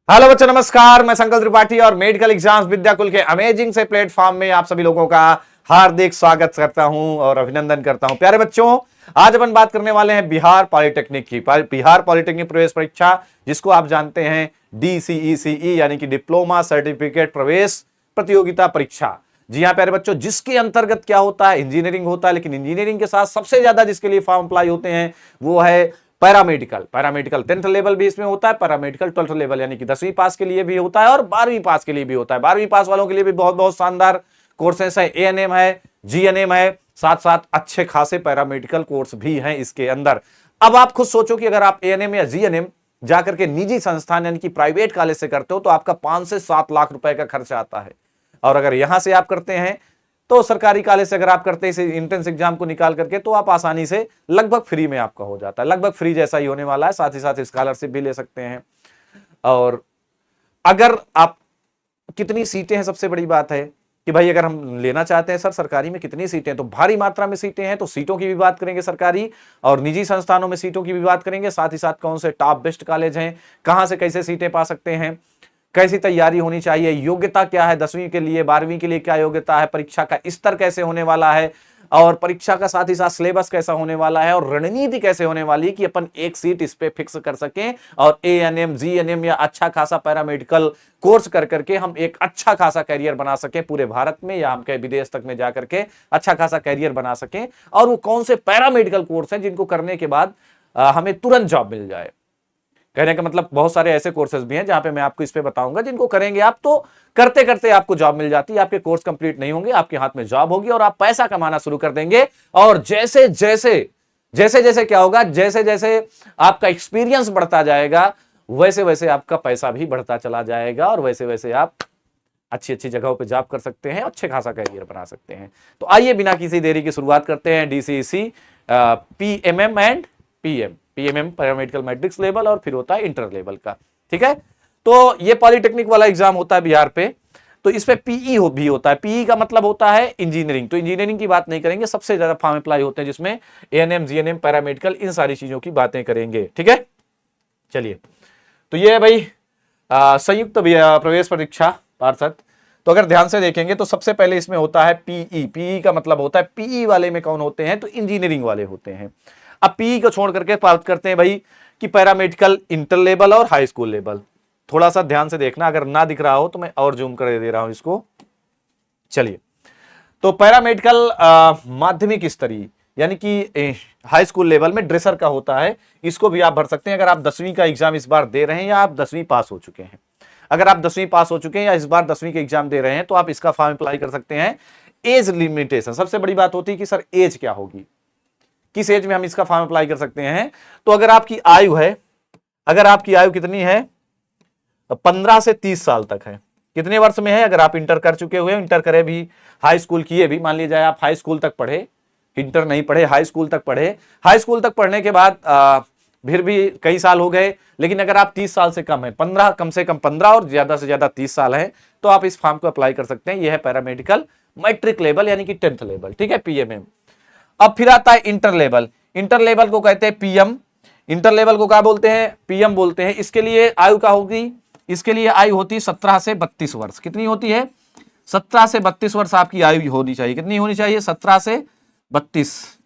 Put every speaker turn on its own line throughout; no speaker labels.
Hello बच्चों, नमस्कार। मैं संकल्प त्रिपाठी और मेडिकल एग्जाम्स विद्याकुल के अमेजिंग से प्लेटफॉर्म में आप सभी लोगों का हार्दिक स्वागत करता हूं और अभिनंदन करता हूं। प्यारे बच्चों, आज अपन बात करने वाले हैं बिहार पॉलिटेक्निक की। बिहार पॉलिटेक्निक प्रवेश परीक्षा, जिसको आप जानते हैं DCECE यानी कि डिप्लोमा सर्टिफिकेट प्रवेश प्रतियोगिता परीक्षा। जी हाँ प्यारे बच्चों, जिसके अंतर्गत क्या होता है, इंजीनियरिंग होता है, लेकिन इंजीनियरिंग के साथ सबसे ज्यादा जिसके लिए फॉर्म अप्लाई होते हैं वो है पैरामेडिकल 10th लेवल भी इसमें होता है, पैरामेडिकल 12th लेवल यानी कि 10वीं पास के लिए भी होता है और 12वीं पास के लिए भी होता है। 12वीं पास वालों के लिए भी बहुत बहुत शानदार कोर्सेस है, ANM है, GNM है, साथ साथ अच्छे खासे पैरामेडिकल कोर्स भी हैं इसके अंदर। अब आप खुद सोचो कि अगर आप ANM या GNM जाकर के निजी संस्थान यानी कि प्राइवेट कॉलेज से करते हो तो आपका 5 से 7 लाख रुपए का खर्चा आता है, और अगर यहां से आप करते हैं तो सरकारी कॉलेज से अगर आप करते हैं इसे एंट्रेंस एग्जाम को निकाल करके तो आप आसानी से लगभग फ्री में आपका हो जाता है। लगभग फ्री जैसा ही होने वाला है, साथ ही साथ स्कॉलरशिप भी ले सकते हैं। और अगर आप कितनी सीटें हैं, सबसे बड़ी बात है कि भाई अगर हम लेना चाहते हैं सर सरकारी में कितनी सीटें, तो भारी मात्रा में सीटें हैं, तो सीटों की भी बात करेंगे सरकारी और निजी संस्थानों में सीटों की भी बात करेंगे। साथ ही साथ कौन से टॉप बेस्ट कॉलेज हैं, कहां से कैसे सीटें पा सकते हैं, कैसी तैयारी होनी चाहिए, योग्यता क्या है 10वीं के लिए, 12वीं के लिए क्या योग्यता है, परीक्षा का स्तर कैसे होने वाला है, और परीक्षा का साथ ही साथ सिलेबस कैसा होने वाला है, और रणनीति कैसे होने वाली है कि अपन एक सीट इस पे फिक्स कर सकें और ANM GNM या अच्छा खासा पैरामेडिकल कोर्स कर करके हम एक अच्छा खासा कैरियर बना सकें पूरे भारत में, या हम कहीं विदेश तक में जाकर के अच्छा खासा कैरियर बना सकें। और वो कौन से पैरामेडिकल कोर्स हैं जिनको करने के बाद हमें तुरंत जॉब मिल जाए। कहने का मतलब बहुत सारे ऐसे कोर्सेज भी हैं जहां पे मैं आपको इस पे बताऊंगा जिनको करेंगे आप तो करते करते आपको जॉब मिल जाती है। आपके कोर्स कंप्लीट नहीं होंगे, आपके हाथ में जॉब होगी और आप पैसा कमाना शुरू कर देंगे। और जैसे जैसे क्या होगा, जैसे जैसे आपका एक्सपीरियंस बढ़ता जाएगा वैसे वैसे आपका पैसा भी बढ़ता चला जाएगा, और वैसे वैसे आप अच्छी अच्छी जगहों पे जॉब कर सकते हैं, अच्छे खासा कैरियर बना सकते हैं। तो आइए बिना किसी देरी की शुरुआत करते हैं DCEC PMM and PMM paramedical matrix level, और फिर होता है इंटर लेवल का। ठीक है, तो ये पॉलिटेक्निक वाला एग्जाम होता है बिहार पे, तो इस पे PE भी होता है। PE का मतलब होता है इंजीनियरिंग। तो इंजीनियरिंग की बात नहीं करेंगे, सबसे ज्यादा फॉर्म अप्लाई होते हैं जिसमें ANM GNM पैरामेडिकल इन सारी चीजों की बातें करेंगे। ठीक है, चलिए, तो ये है भाई संयुक्त प्रवेश परीक्षा पार्षद। तो अगर ध्यान से देखेंगे तो सबसे पहले इसमें होता है PE का मतलब होता है, PE वाले में कौन होते हैं, तो इंजीनियरिंग वाले होते हैं। अब PE को छोड़ करके बात करते हैं भाई कि पैरामेडिकल इंटर लेवल और हाई स्कूल लेवल। थोड़ा सा ध्यान से देखना, अगर ना दिख रहा हो तो मैं और जूम कर दे रहा हूं इसको। चलिए, तो पैरामेडिकल माध्यमिक स्तरीय यानी कि हाई स्कूल लेवल में ड्रेसर का होता है, इसको भी आप भर सकते हैं अगर आप 10वीं का एग्जाम इस बार दे रहे हैं या आप 10वीं पास हो चुके हैं। अगर आप 10वीं पास हो चुके हैं या इस बार 10वीं के एग्जाम दे रहे हैं तो आप इसका फॉर्म अप्लाई कर सकते हैं। एज लिमिटेशन, सबसे बड़ी बात होती है कि सर एज क्या होगी, किस एज में हम इसका फॉर्म अप्लाई कर सकते हैं। तो अगर आपकी आयु है, अगर आपकी आयु कितनी है, 15 से 30 साल तक है, कितने वर्ष में है, अगर आप इंटर कर चुके हुए, इंटर करे भी, हाई स्कूल किए भी, मान लीजिए आप हाई स्कूल तक पढ़े, इंटर नहीं पढ़े, हाई स्कूल तक पढ़े, हाई स्कूल तक पढ़ने के बाद फिर भी कई साल हो गए, लेकिन अगर आप 30 साल से कम है, 15 कम से कम 15 और ज्यादा से ज्यादा 30 साल है, तो आप इस फॉर्म को अप्लाई कर सकते हैं। यह है पैरामेडिकल मैट्रिक लेवल यानी कि 10th लेवल। ठीक है, PMM। अब फिर आता है इंटर लेवल। इंटर लेवल को कहते हैं PM। इंटर लेवल को क्या बोलते हैं, PM बोलते हैं। इसके लिए आयु क्या होगी, इसके लिए आयु होती है 17 से 32 वर्ष। कितनी होती है, 17 से 32 वर्ष आपकी आयु होनी चाहिए। कितनी होनी चाहिए, 17 से 32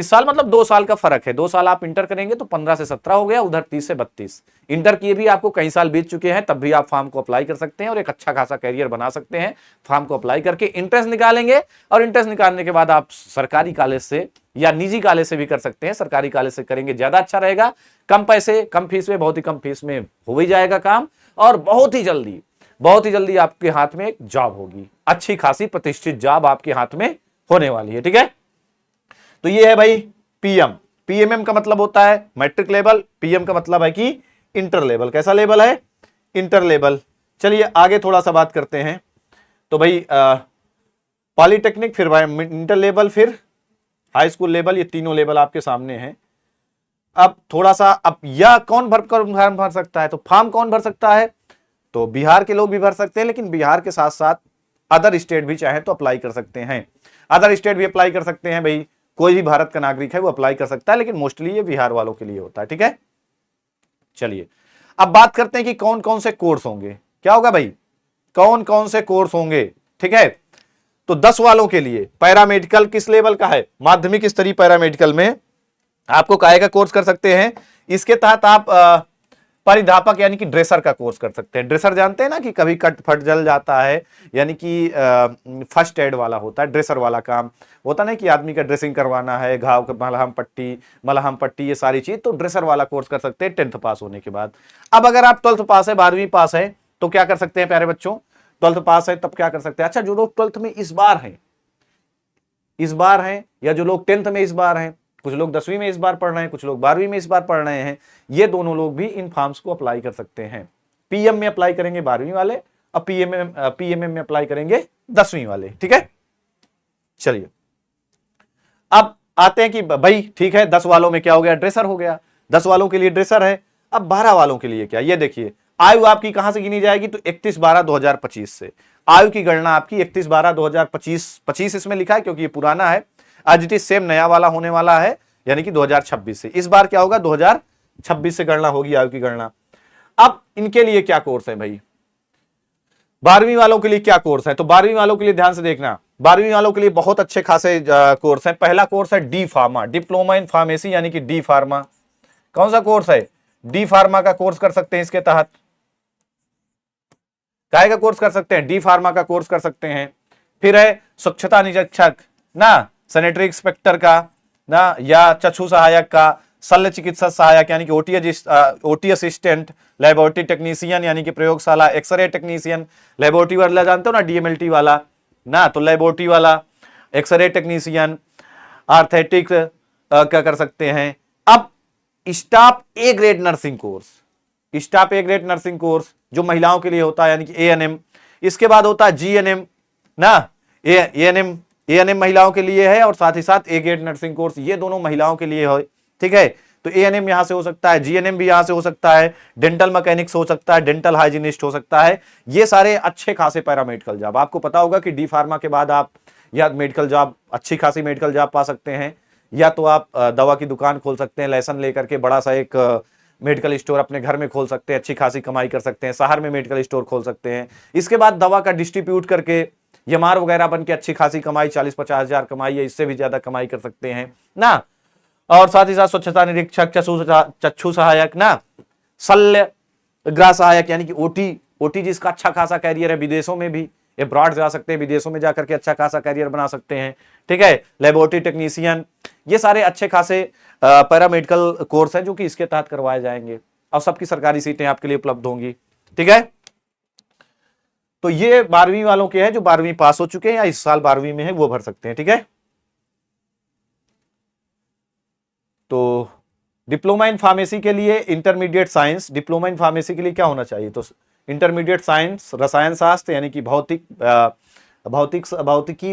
साल, मतलब 2 साल का फर्क है। 2 साल आप इंटर करेंगे तो 15 से 17 हो गया, उधर 30 से 32। इंटर किए भी आपको कई साल बीत चुके हैं, तब भी आप फॉर्म को अप्लाई कर सकते हैं और एक अच्छा खासा कैरियर बना सकते हैं। फॉर्म को अप्लाई करके इंट्रेंस निकालेंगे, और इंट्रेंस निकालने के बाद आप सरकारी कॉलेज से या निजी कॉलेज से भी कर सकते हैं। सरकारी कॉलेज से करेंगे ज्यादा अच्छा रहेगा, कम पैसे कम फीस में, बहुत ही कम फीस में हो ही जाएगा काम, और बहुत ही जल्दी आपके हाथ में एक जॉब होगी, अच्छी खासी प्रतिष्ठित जॉब आपके हाथ में होने वाली है। ठीक है, तो ये है भाई PM। PMM का मतलब होता है मैट्रिक लेवल, PM का मतलब है कि इंटर लेवल। कैसा लेवल है, इंटर लेवल। चलिए आगे थोड़ा सा बात करते हैं। तो भाई पॉलिटेक्निक, फिर इंटर लेवल, फिर हाई स्कूल लेवल, ये तीनों लेवल आपके सामने हैं। अब थोड़ा सा, अब यह कौन फॉर्म भर सकता है, तो फॉर्म कौन भर सकता है, तो बिहार के लोग भी भर सकते हैं, लेकिन बिहार के साथ साथ अदर स्टेट भी चाहे तो अप्लाई कर सकते हैं। अदर स्टेट भी अप्लाई कर सकते हैं भाई, कोई भी भारत का नागरिक है वो अप्लाई कर सकता है, लेकिन मोस्टली ये बिहार वालों के लिए होता है। ठीक है, चलिए अब बात करते हैं कि कौन कौन से कोर्स होंगे। क्या होगा भाई, कौन कौन से कोर्स होंगे, ठीक है। तो 10 वालों के लिए पैरामेडिकल किस लेवल का है, माध्यमिक स्तरीय पैरामेडिकल में आपको काहे का कोर्स कर सकते हैं। इसके तहत आप परिधापक यानी कि ड्रेसर का कोर्स कर सकते हैं। ड्रेसर जानते हैं ना कि कभी कट फट जल जाता है, यानी कि फर्स्ट एड वाला होता है, ड्रेसर वाला काम होता ना कि आदमी का ड्रेसिंग करवाना है, घाव का मलहम पट्टी ये सारी चीज, तो ड्रेसर वाला कोर्स कर सकते हैं 10th पास होने के बाद। अब अगर आप 12th पास है, 12वीं पास है, तो क्या कर सकते हैं प्यारे बच्चों, 12th पास है तब क्या कर सकते हैं। अच्छा, जो लोग 12th में इस बार हैं या जो लोग 10th में इस बार हैं, कुछ लोग 10वीं में इस बार पढ़ रहे हैं, कुछ लोग 12वीं में इस बार पढ़ रहे हैं, ये दोनों लोग भी इन फॉर्म्स को अप्लाई कर सकते हैं। पीएम में अप्लाई करेंगे 12वीं वाले और पीएमएम में अप्लाई करेंगे 10वीं वाले, ठीक है। चलिए अब आते हैं कि भाई ठीक है, 10 वालों में क्या हो गया, ड्रेसर हो गया, 10 वालों के लिए ड्रेसर है। अब 12 वालों के लिए क्या, ये देखिए आयु आपकी कहां से गिनी जाएगी, तो 31/12/2025 से आयु की गणना आपकी 31/12/2025 इसमें लिखा है क्योंकि ये पुराना है, आज इट इज सेम नया वाला होने वाला है, यानी कि 2026 से। इस बार क्या होगा, 2026 से गणना होगी आयु की गणना। अब इनके लिए क्या कोर्स है भाई, 12वीं वालों के लिए क्या कोर्स है, तो 12वीं वालों के लिए ध्यान से देखना, 12वीं वालों के लिए बहुत अच्छे खासे कोर्स हैं। पहला कोर्स है D pharma, diploma in pharmacy यानी कि डी फार्मा। कौन सा कोर्स है, डी फार्मा का कोर्स कर सकते हैं। इसके तहत काय का कोर्स कर सकते हैं, डी फार्मा का कोर्स कर सकते हैं। फिर है स्वच्छता निरीक्षक ना, सैनिटरी इंस्पेक्टर का ना, या चक्षु सहायक का, शल्य चिकित्सा सहायक यानी कि ओटी असिस्टेंट, लेबोरेटरी टेक्नीशियन यानी कि प्रयोगशाला, एक्सरे टेक्नीशियन, लेबोरेटरी वाला जानते हो ना, डीएमएलटी वाला ना, तो लेबोरेटरी वाला, एक्सरे टेक्नीशियन, आर्थेटिक क्या कर सकते हैं। अब staff A grade nursing course, staff A grade nursing course जो महिलाओं के लिए होता है यानी कि एएनएम। इसके बाद होता है जीएनएम ना, एएनएम महिलाओं के लिए है, और साथ ही साथ ए ग्रेड नर्सिंग कोर्स, ये दोनों महिलाओं के लिए है, ठीक है। तो एएनएम यहां से हो सकता है, जीएनएम भी यहां से हो सकता है, डेंटल मैकेनिक्स हो सकता है, डेंटल हाइजीनिस्ट हो सकता है। ये सारे अच्छे खासे पैरामेडिकल जॉब, आपको पता होगा कि डी फार्मा के बाद आप या मेडिकल जॉब, अच्छी खासी मेडिकल जॉब पा सकते हैं, या तो आप दवा की दुकान खोल सकते हैं, लाइसेंस लेकर के बड़ा सा एक मेडिकल स्टोर अपने घर में खोल सकते हैं, अच्छी खासी कमाई कर सकते हैं, शहर में मेडिकल स्टोर खोल सकते हैं। इसके बाद दवा का डिस्ट्रीब्यूट करके एमआर वगैरह बन के अच्छी खासी कमाई, 40-50 हजार कमाई या इससे भी ज्यादा कमाई कर सकते हैं ना। और साथ ही साथ स्वच्छता निरीक्षक, चक्षु सहायक ना, शल्य ग्राह सहायक यानी कि ओटी जिसका अच्छा खासा कैरियर है, विदेशों में भी अब्रॉड जा सकते हैं, विदेशों में जाकर के अच्छा खासा कैरियर बना सकते हैं, ठीक है। लेबोरेटरी टेक्नीशियन, ये सारे अच्छे खासे पैरामेडिकल कोर्स हैं जो कि इसके तहत करवाए जाएंगे, और सबकी सरकारी सीटें आपके लिए उपलब्ध होंगी, ठीक है। तो ये 12वीं वालों के हैं जो 12वीं पास हो चुके हैं या इस साल 12वीं में है, वो भर सकते हैं, ठीक है। तो डिप्लोमा इन फार्मेसी के लिए intermediate science, diploma in pharmacy के लिए क्या होना चाहिए, तो इंटरमीडिएट साइंस, रसायन शास्त्र यानी कि भौतिकी,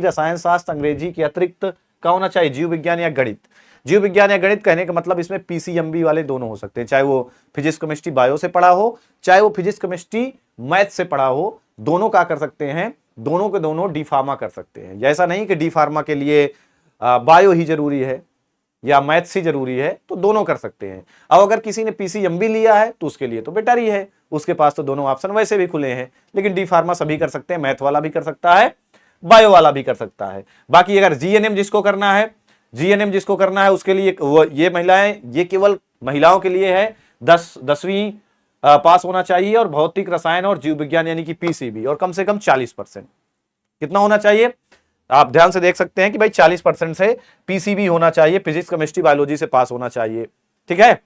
रसायन शास्त्र, अंग्रेजी के अतिरिक्त क्या होना चाहिए, जीव विज्ञान या गणित। जीव विज्ञान या गणित कहने का मतलब इसमें पीसीएमबी वाले दोनों हो सकते हैं, चाहे वो फिजिक्स केमिस्ट्री बायो से पढ़ा हो, चाहे वो फिजिक्स केमिस्ट्री मैथ से पढ़ा हो, दोनों क्या कर सकते हैं, दोनों के दोनों डी फार्मा कर सकते हैं। ऐसा नहीं कि डी फार्मा के लिए बायो ही जरूरी है या मैथ्स ही जरूरी है, तो दोनों कर सकते हैं। अब अगर किसी ने पीसीएमबी लिया है तो उसके लिए तो बेटर ही है, उसके पास तो दोनों ऑप्शन वैसे भी खुले हैं, लेकिन डी फार्मा सभी कर सकते हैं, मैथ वाला भी कर सकता है, बायो वाला भी कर सकता है। बाकी अगर जीएनएम जिसको करना है, जीएनएम जिसको करना है उसके लिए ये महिलाएं, ये केवल महिलाओं के लिए है, 10वीं पास होना चाहिए, और भौतिक, रसायन और जीव विज्ञान यानी कि पीसीबी, और कम से कम 40%। कितना होना चाहिए, आप ध्यान से देख सकते हैं कि भाई 40% से पीसीबी होना चाहिए, फिजिक्स केमिस्ट्री बायोलॉजी से पास होना चाहिए, ठीक है।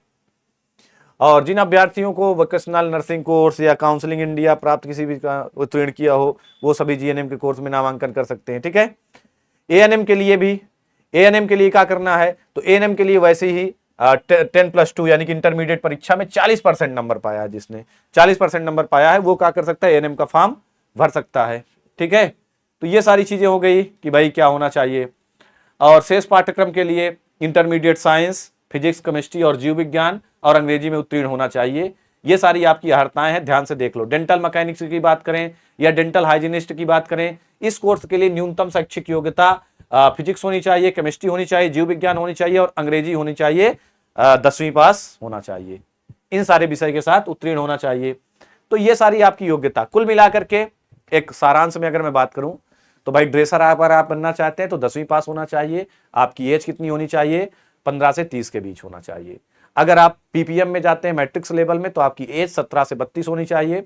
और जिन अभ्यर्थियों को वोकेशनल नर्सिंग कोर्स या काउंसलिंग इंडिया प्राप्त किसी भी का उत्तीर्ण किया हो, वो सभी जीएनएम के कोर्स में नामांकन कर सकते हैं, ठीक है। एएनएम के लिए भी, एएनएम के लिए क्या करना है, तो एएनएम के लिए वैसे ही 10+2 यानी कि इंटरमीडिएट परीक्षा में 40% नंबर पाया है, जिसने 40% नंबर पाया है वो क्या कर सकता है, एएनएम का फॉर्म भर सकता है, ठीक है। तो ये सारी चीजें हो गई कि भाई क्या होना चाहिए। और शेष पाठ्यक्रम के लिए इंटरमीडिएट साइंस, फिजिक्स, केमिस्ट्री और जीव विज्ञान और अंग्रेजी में उत्तीर्ण होना चाहिए। ये सारी आपकी अर्हताएं हैं, ध्यान से देख लो। डेंटल मैकेनिक्स की बात करें या डेंटल हाइजीनिस्ट की बात करें, इस कोर्स के लिए न्यूनतम शैक्षिक योग्यता फिजिक्स होनी चाहिए, केमिस्ट्री होनी चाहिए, जीव विज्ञान होनी चाहिए और अंग्रेजी होनी चाहिए, 10वीं पास होना चाहिए। इन सारे विषय के साथ उत्तीर्ण होना चाहिए। तो ये सारी आपकी योग्यता कुल मिलाकर के एक सारांश में अगर मैं बात करूं तो भाई ड्रेसर अगर आप बनना चाहते हैं तो 10वीं पास होना चाहिए। आपकी एज कितनी होनी चाहिए? 15 से 30 के बीच होना चाहिए। अगर आप पीपीएम में जाते हैं मैट्रिक्स लेवल में तो आपकी एज 17 से 32 होनी चाहिए।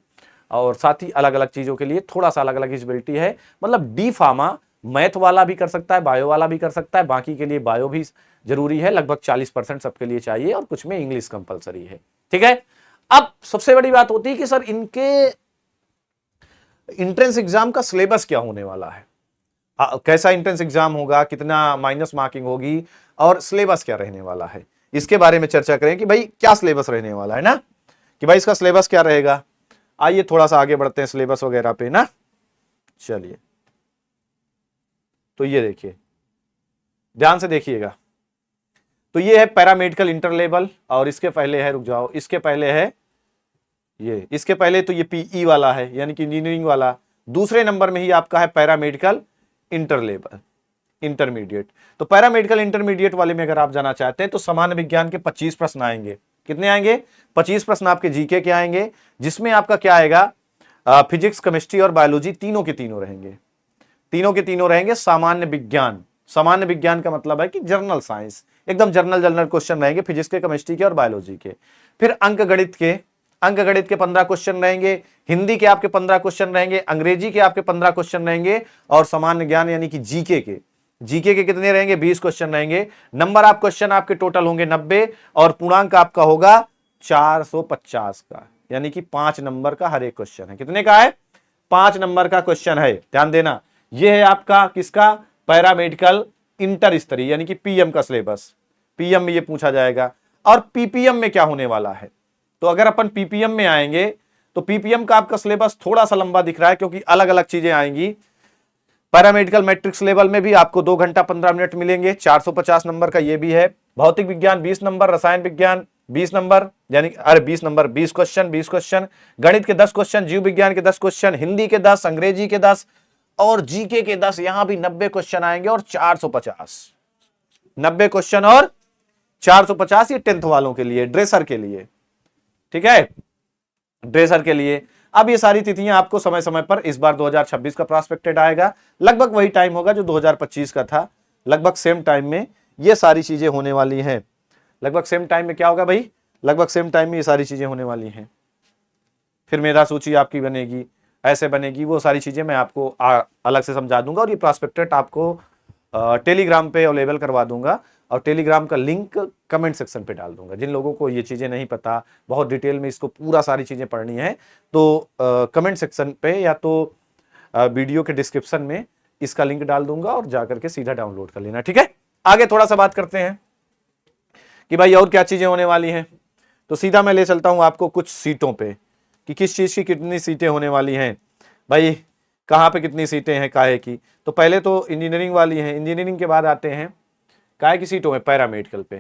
और साथ ही अलग अलग चीजों के लिए थोड़ा सा अलग अलग एलिजिबिलिटी है। मतलब डी फार्मा मैथ वाला भी कर सकता है, बायो वाला भी कर सकता है, बाकी के लिए बायो भी जरूरी है, लगभग 40% सबके लिए चाहिए और कुछ में इंग्लिश कंपलसरी है। ठीक है। अब सबसे बड़ी बात होती है कि सर इनके एंट्रेंस एग्जाम का सिलेबस क्या होने वाला है, कैसा एंट्रेंस एग्जाम होगा, कितना माइनस मार्किंग होगी और सिलेबस क्या रहने वाला है, इसके बारे में चर्चा करें कि भाई क्या सिलेबस रहने वाला है ना, कि भाई इसका सिलेबस क्या रहेगा। आइए थोड़ा सा आगे बढ़ते हैं सिलेबस वगैरह पे ना। चलिए तो ये देखिए, ध्यान से देखिएगा। तो ये है पैरामेडिकल इंटर लेवल और इसके पहले है, रुक जाओ, इसके पहले है ये, इसके पहले तो ये पीई वाला है यानी कि इंजीनियरिंग वाला। दूसरे नंबर में ही आपका है पैरामेडिकल इंटर लेवल इंटरमीडिएट। तो पैरामेडिकल इंटरमीडिएट वाले में अगर आप जाना चाहते हैं तो सामान्य विज्ञान के 25 प्रश्न आएंगे। कितने आएंगे? 25 प्रश्न आपके जीके के आएंगे, जिसमें आपका क्या आएगा, फिजिक्स, केमिस्ट्री और बायोलॉजी तीनों के तीनों रहेंगे। तीनों के तीनों रहेंगे सामान्य विज्ञान। सामान्य विज्ञान का मतलब है कि जर्नल साइंस, एकदम जर्नल क्वेश्चन रहेंगे फिजिक्स के, केमिस्ट्री के और बायोलॉजी के। फिर अंक गणित के 15 क्वेश्चन रहेंगे, हिंदी के आपके 15 क्वेश्चन रहेंगे, अंग्रेजी के आपके 15 क्वेश्चन रहेंगे और सामान्य ज्ञान यानी कि जीके के कितने रहेंगे? 20 क्वेश्चन रहेंगे। नंबर आप क्वेश्चन आपके टोटल होंगे 90 और पूर्णांक आपका होगा 450 का, यानी कि 5 नंबर का हर एक क्वेश्चन है। कितने का है? 5 नंबर का क्वेश्चन है। ध्यान देना, यह है आपका किसका? पैरामेडिकल इंटर स्तरीय यानी कि पीएम का सिलेबस। पीएम में यह पूछा जाएगा। और पीपीएम में क्या होने वाला है, तो अगर अपन पीपीएम में आएंगे तो पीपीएम का आपका सिलेबस थोड़ा सा लंबा दिख रहा है क्योंकि अलग अलग चीजें आएंगी। पैरामेडिकल मैट्रिक्स लेवल में भी आपको 2 घंटा 15 मिनट मिलेंगे, 450 नंबर का ये भी है। भौतिक विज्ञान 20 नंबर, रसायन विज्ञान 20 नंबर, यानी 20 नंबर 20 क्वेश्चन, गणित के 10 क्वेश्चन, जीव विज्ञान के 10 क्वेश्चन, हिंदी के 10, अंग्रेजी के 10 और जीके के 10। यहां भी 90 क्वेश्चन आएंगे और 450, 90 क्वेश्चन और 450। ये 10th वालों के लिए, ड्रेसर के लिए। ठीक है, ड्रेसर के लिए। अब ये सारी तिथियां आपको समय समय पर, इस बार 2026 का प्रॉस्पेक्टेड आएगा, लगभग वही टाइम होगा जो 2025 का था, लगभग सेम टाइम में ये सारी चीजें होने वाली हैं। लगभग सेम टाइम में क्या होगा भाई? लगभग सेम टाइम में ये सारी चीजें होने वाली हैं। फिर मेधा सूची आपकी बनेगी, ऐसे बनेगी, वो सारी चीजें मैं आपको अलग से समझा दूंगा। और ये प्रॉस्पेक्टेड आपको टेलीग्राम पे अवेलेबल करवा दूंगा और टेलीग्राम का लिंक कमेंट सेक्शन पे डाल दूंगा। जिन लोगों को ये चीजें नहीं पता, बहुत डिटेल में इसको पूरा सारी चीजें पढ़नी है, तो कमेंट सेक्शन पे या तो वीडियो के डिस्क्रिप्शन में इसका लिंक डाल दूंगा और जाकर के सीधा डाउनलोड कर लेना। ठीक है, आगे थोड़ा सा बात करते हैं कि भाई और क्या चीजें होने वाली हैं। तो सीधा मैं ले चलता हूं आपको कुछ सीटों पे कि किस चीज की कितनी सीटें होने वाली हैं, भाई कहाँ पे कितनी सीटें हैं काहे की। तो पहले तो इंजीनियरिंग वाली हैं, इंजीनियरिंग के बाद आते हैं काहे की सीटों में, पैरामेडिकल पे।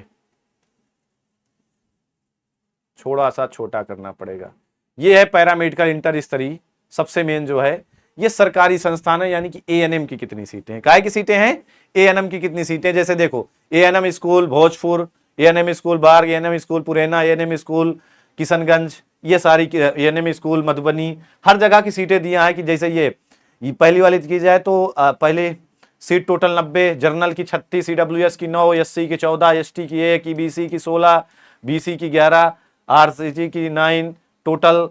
थोड़ा सा छोटा करना पड़ेगा। ये है पैरामेडिकल इंटर स्तरीय, सबसे मेन जो है ये सरकारी संस्थान है, यानी कि एएनएम की कितनी सीटें हैं, काहे की सीटें हैं, एएनएम की कितनी सीटें। जैसे देखो, ANM school Bhojpur, ANM school बार्ग, ANM school Puraina, ANM school Kishanganj, ये सारी एएनएम स्कूल मधुबनी, हर जगह की सीटें दिया है। कि जैसे ये पहली वाली की जाए तो पहले सीट टोटल 90, जर्नल की 36, सीडब्ल्यूएस की 9, एससी की 14, एसटी की 1, ईबीसी की 16, बीसी की 11, आरसीसी की 9, टोटल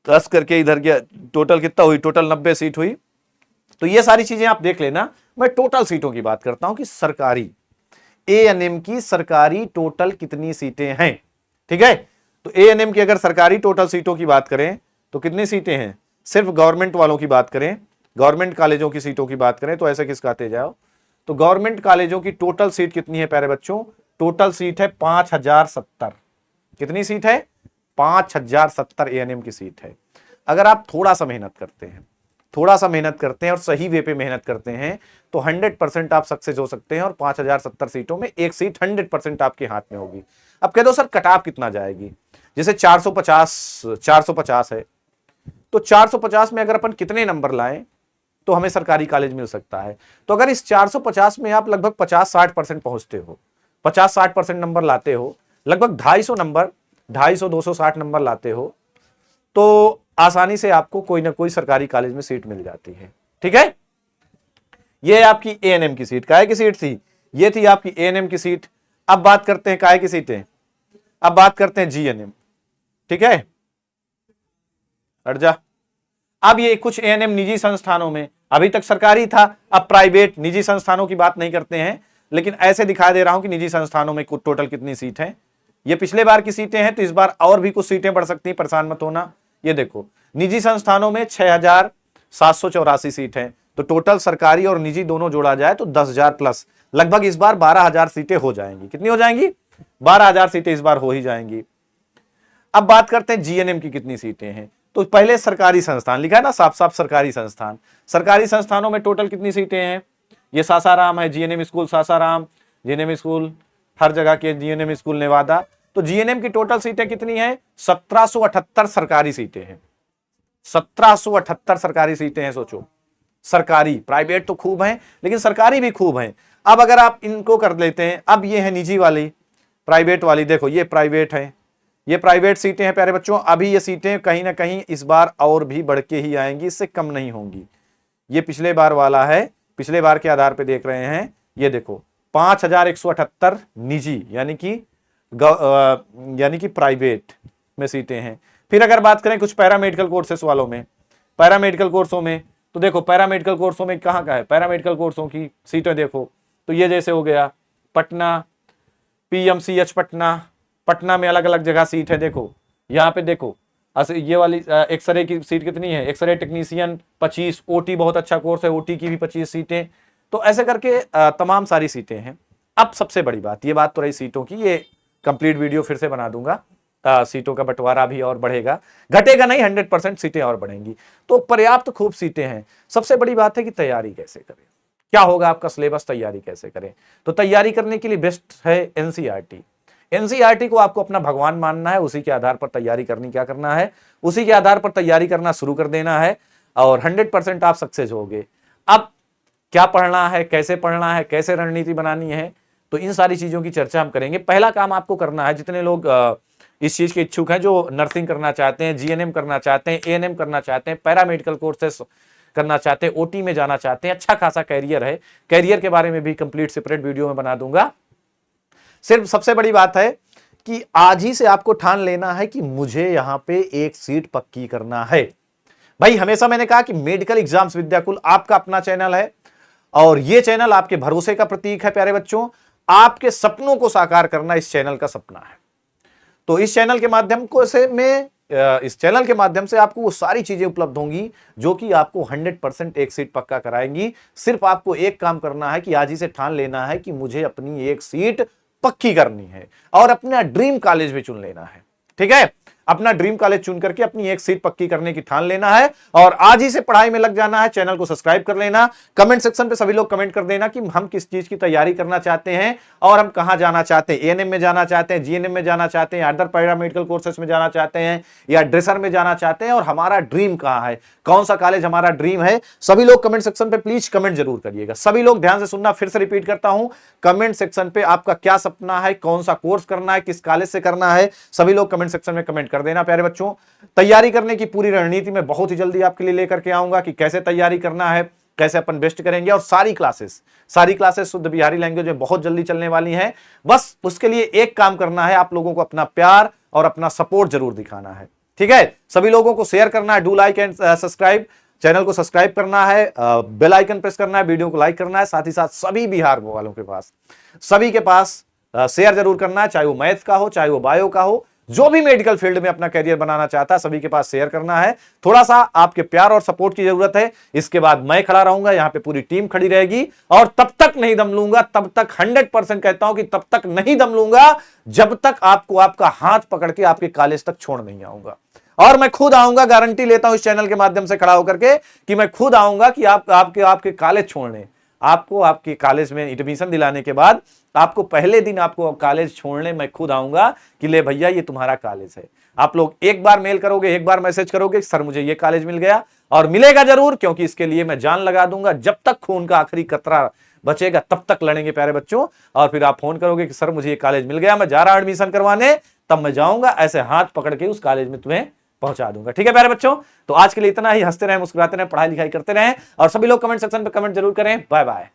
10 करके इधर गया, टोटल कितना हुई, टोटल 90 सीट हुई। तो ये सारी चीजें आप देख लेना। मैं टोटल सीटों की बात करता हूं कि सरकारी एएनएम की सरकारी टोटल कितनी सीटें हैं। ठीक है, तो एएनएम की अगर सरकारी टोटल सीटों की बात करें तो कितनी सीटें हैं। सिर्फ गवर्नमेंट वालों की बात करें, गवर्नमेंट कॉलेजों की सीटों की बात करें तो ऐसे किसका आते जाओ, तो गवर्नमेंट कॉलेजों की टोटल सीट कितनी है प्यारे बच्चों, टोटल सीट है 5070। कितनी सीट है, 5070 एएनएम की सीट है। अगर आप थोड़ा सा मेहनत करते हैं, थोड़ा सा मेहनत करते हैं और सही वे पे मेहनत करते हैं तो 100% आप सक्सेस हो सकते हैं और 5070 सीटों में एक सीट 100% आपके हाथ में होगी। अब कह दो सर कट ऑफ कितना जाएगी, जैसे 450 है तो 450 में अगर अपन कितने नंबर लाएं तो हमें सरकारी कॉलेज मिल सकता है। तो अगर इस 450 में आप लगभग 50-60% पहुंचते हो, 50-60% नंबर लाते हो, लगभग 250 नंबर 250-260 नंबर लाते हो तो आसानी से आपको कोई ना कोई सरकारी कॉलेज में सीट मिल जाती है। ठीक है, ये आपकी एएनएम की सीट, काहे की सीट थी, ये थी आपकी एएनएम की सीट। अब बात करते हैं काहे की सीटें, अब बात करते हैं जीएनएम। ठीक है, हट जा। अब ये कुछ एएनएम निजी संस्थानों में, अभी तक सरकारी था, अब प्राइवेट निजी संस्थानों की बात नहीं करते हैं, लेकिन ऐसे दिखा दे रहा हूं कि निजी संस्थानों में टोटल कितनी सीट है। ये पिछले बार की सीटें हैं, तो इस बार और भी कुछ सीटें बढ़ सकती हैं, परेशान मत होना। ये देखो, निजी संस्थानों में 6,784 सीट हैं, तो टोटल सरकारी और निजी दोनों जोड़ा जाए तो 10,000 प्लस, लगभग इस बार 12,000 सीटें हो जाएंगी। कितनी हो जाएंगी, 12,000 सीटें इस बार हो ही जाएंगी। अब बात करते हैं जीएनएम की कितनी सीटें हैं। तो पहले सरकारी संस्थान लिखा है ना, साफ साफ सरकारी संस्थान, सरकारी संस्थानों में टोटल कितनी सीटें हैं। ये सासाराम है, GNM school Sasaram, GNM school हर जगह के, जीएनएम स्कूल नेवादा। तो जीएनएम की टोटल सीटें कितनी हैं, 1778 सरकारी सीटें हैं, 1778 सरकारी सीटें हैं। सोचो, सरकारी, प्राइवेट तो खूब हैं लेकिन सरकारी भी खूब हैं। अब अगर आप इनको कर लेते हैं, अब ये है निजी वाली, प्राइवेट वाली, देखो ये प्राइवेट है, ये प्राइवेट सीटें हैं प्यारे बच्चों। अभी ये सीटें कहीं ना कहीं इस बार और भी बढ़ के ही आएंगी, इससे कम नहीं होंगी। ये पिछले बार वाला है, पिछले बार के आधार पे देख रहे हैं, ये देखो 5,178 निजी यानी कि प्राइवेट में सीटें हैं। फिर अगर बात करें कुछ पैरामेडिकल कोर्सेस वालों में, पैरामेडिकल कोर्सों में, तो देखो पैरामेडिकल कोर्सों में कहाँ का है, पैरामेडिकल कोर्सों की सीटें देखो, तो ये जैसे हो गया पटना, पीएमसीएच पटना, पटना में अलग अलग जगह सीट है। देखो यहाँ पे देखो, ये वाली एक्सरे की सीट कितनी है, एक्सरे टेक्नीशियन 25, ओटी बहुत अच्छा कोर्स है, ओटी की भी 25 सीटें। तो ऐसे करके तमाम सारी सीटें हैं। अब सबसे बड़ी बात, ये बात तो रही सीटों की, ये कंप्लीट वीडियो फिर से बना दूंगा, सीटों का बंटवारा भी और बढ़ेगा, घटेगा नहीं, 100% सीटें और बढ़ेंगी। तो पर्याप्त खूब सीटें हैं। सबसे बड़ी बात है कि तैयारी कैसे करें, क्या होगा आपका सिलेबस, तैयारी कैसे करें। तो तैयारी करने के लिए बेस्ट है एनसीईआरटी। एनसीईआरटी को आपको अपना भगवान मानना है, उसी के आधार पर तैयारी करनी, क्या करना है, उसी के आधार पर तैयारी करना शुरू कर देना है और 100% आप सक्सेस होगे। अब क्या पढ़ना है, कैसे पढ़ना है, कैसे रणनीति बनानी है, तो इन सारी चीजों की चर्चा हम करेंगे। पहला काम आपको करना है, जितने लोग इस चीज के इच्छुक हैं, जो नर्सिंग करना चाहते हैं, जीएनएम करना चाहते हैं, एएनएम करना चाहते हैं, पैरामेडिकल कोर्सेस करना चाहते हैं, ओटी में जाना चाहते हैं, अच्छा खासा कैरियर है, कैरियर के बारे में भी कंप्लीट सेपरेट वीडियो में बना दूंगा। सिर्फ सबसे बड़ी बात है कि आज ही से आपको ठान लेना है कि मुझे यहां पे एक सीट पक्की करना है। भाई हमेशा मैंने कहा कि मेडिकल एग्जाम्स विद्याकुल आपका अपना चैनल है और यह चैनल आपके भरोसे का प्रतीक है। प्यारे बच्चों, आपके सपनों को साकार करना इस चैनल का सपना है। तो इस चैनल के माध्यम इस चैनल के माध्यम से आपको वो सारी चीजें उपलब्ध होंगी जो कि आपको 100% एक सीट पक्का कराएंगी। सिर्फ आपको एक काम करना है कि आज ही से ठान लेना है कि मुझे अपनी एक सीट पक्की करनी है और अपना ड्रीम कॉलेज भी चुन लेना है। ठीक है, अपना ड्रीम कॉलेज चुन करके अपनी एक सीट पक्की करने की ठान लेना है और आज ही से पढ़ाई में लग जाना है। चैनल को सब्सक्राइब कर लेना। कमेंट सेक्शन पे सभी लोग कमेंट कर देना कि हम किस चीज की तैयारी करना चाहते हैं और हम कहां जाना चाहते हैं, एएनएम में जाना चाहते हैं, जीएनएम में जाना चाहते हैं, अदर पैरामेडिकल कोर्सेस में जाना चाहते हैं या ड्रेसर में जाना चाहते हैं और हमारा ड्रीम कहां है, कौन सा कॉलेज हमारा ड्रीम है। सभी लोग कमेंट सेक्शन पे प्लीज कमेंट जरूर करिएगा। सभी लोग ध्यान से सुनना, फिर से रिपीट करता हूं, कमेंट सेक्शन पे आपका क्या सपना है, कौन सा कोर्स करना है, किस कॉलेज से करना है, सभी लोग कमेंट सेक्शन में कमेंट कर देना। प्यारे बच्चों, तैयारी करने की पूरी रणनीति मैं बहुत ही जल्दी आपके लिए लेकर के आऊंगा कि कैसे तैयारी करना है, कैसे अपन बेस्ट करेंगे और सारी क्लासेस शुद्ध बिहारी लैंग्वेज में बहुत जल्दी चलने वाली हैं। बस उसके लिए एक काम करना है, आप लोगों को अपना प्यार और अपना सपोर्ट जरूर दिखाना है। ठीक है, सभी लोगों को शेयर करना है, do like and subscribe, channel को सब्सक्राइब करना है, बेल आइकन प्रेस करना है, वीडियो को लाइक करना है, साथ ही साथ सभी बिहार वालों के पास, सभी के पास शेयर जरूर करना है, चाहे वो मैथ का हो, चाहे वो बायो का हो, जो भी मेडिकल फील्ड में अपना करियर बनाना चाहता है सभी के पास शेयर करना है। थोड़ा सा आपके प्यार और सपोर्ट की जरूरत है। इसके बाद मैं खड़ा रहूंगा, यहां पे पूरी टीम खड़ी रहेगी और तब तक नहीं दम लूंगा, तब तक 100% कहता हूं कि तब तक नहीं दम लूंगा जब तक आपको आपका हाथ पकड़ के आपके कॉलेज तक छोड़ नहीं आऊंगा। और मैं खुद आऊंगा, गारंटी लेता हूं इस चैनल के माध्यम से खड़ा होकर के कि मैं खुद आऊंगा कि आपके कॉलेज छोड़ने, आपको आपके कॉलेज में एडमिशन दिलाने के बाद आपको पहले दिन आपको कॉलेज छोड़ने मैं खुद आऊंगा कि ले भैया ये तुम्हारा कॉलेज है। आप लोग एक बार मेल करोगे, एक बार मैसेज करोगे सर मुझे ये कॉलेज मिल गया, और मिलेगा जरूर, क्योंकि इसके लिए मैं जान लगा दूंगा। जब तक खून का आखिरी कतरा बचेगा तब तक लड़ेंगे प्यारे बच्चों। और फिर आप फोन करोगे कि सर मुझे ये कॉलेज मिल गया, मैं जा रहा हूं एडमिशन करवाने, तब मैं जाऊंगा, ऐसे हाथ पकड़ के उस कॉलेज में तुम्हें पहुंचा दूंगा। ठीक है प्यारे बच्चों, तो आज के लिए इतना ही। हंसते रहें, मुस्कुराते रहें, पढ़ाई लिखाई करते रहें और सभी लोग कमेंट सेक्शन पे कमेंट जरूर करें। Bye bye.